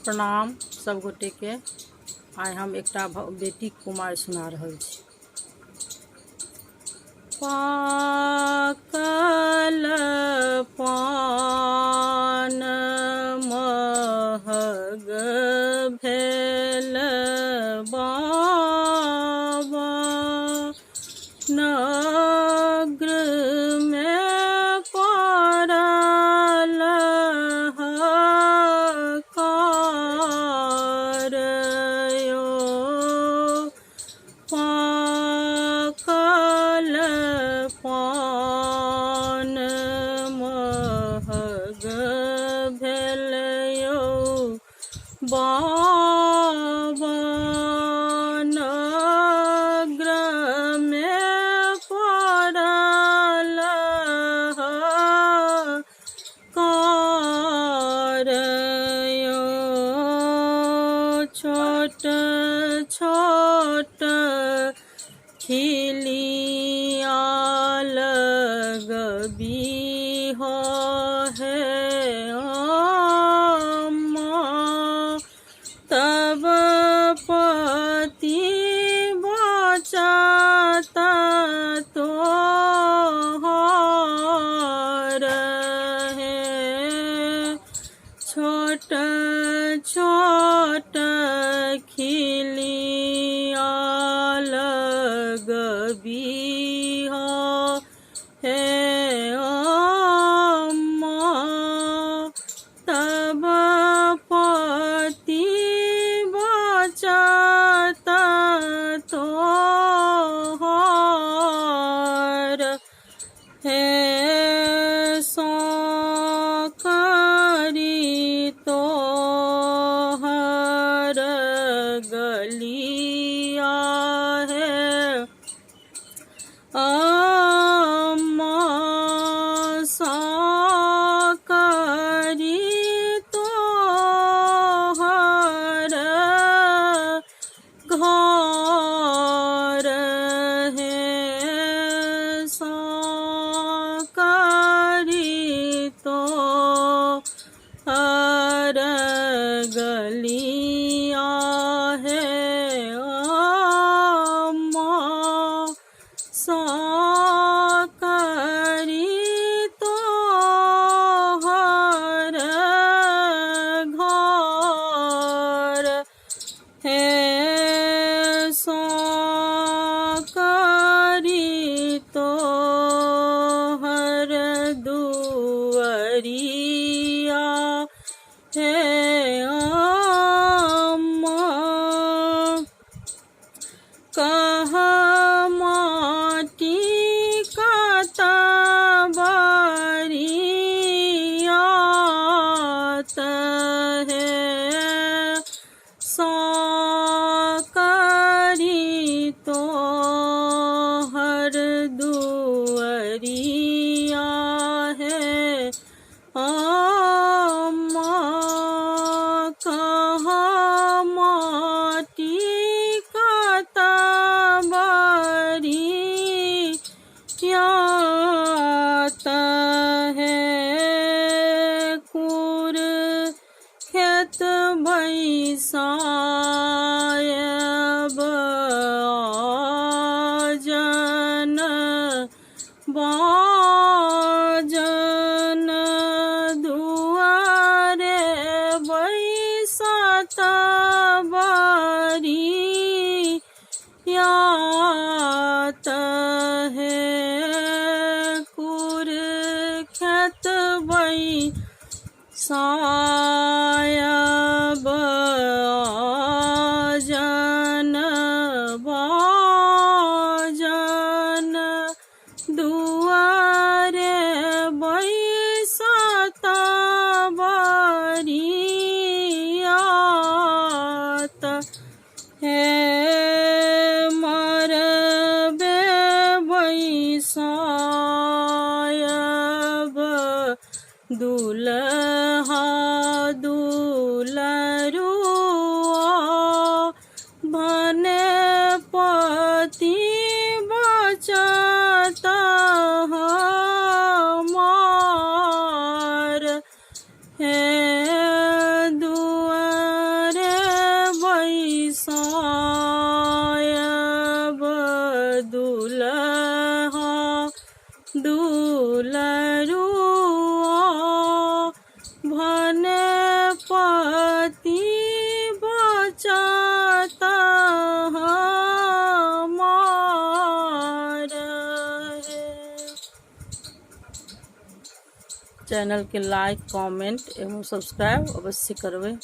प्रणाम सब गोटे के। आइ हम एकटा बेटी कुमार सुना रहल छी। पाकल पान महग भेल बाबा, नग्र में पड़ल हकार यो। पाकल पान महग भेल यो बाबा, नग्र में पड़ल हकार यो। छोट छोट खिलिया लगबी हो है अम्मा, तब पति बचाता तोहर है। छोट छोट खिलिया लगबी हो है अम्मा, तब पति बचाता तोहर है। करी तोहर गलिया है अम्मा, करी तोहर घर है। करी तोहर गलिया है अम्मा, करी तोहर घर है। करी तोहर दुअरिया है अम्मा, कह माटी कतबरियात है। करी तोहर दुअरिया है अम्मा, कह माटी कतबरियात है। कुर खेत बैसायब आजन बाजन, दुआरे बैसत बरियात है। कुर खेत बैसायब आजन बाजन, दुआरे बैसत बरियात है। मरबे बैसायब दुल्हा दुल्हन पति बचाता हमार है। चैनल के लाइक, कमेंट एवं सब्सक्राइब अवश्य करबे।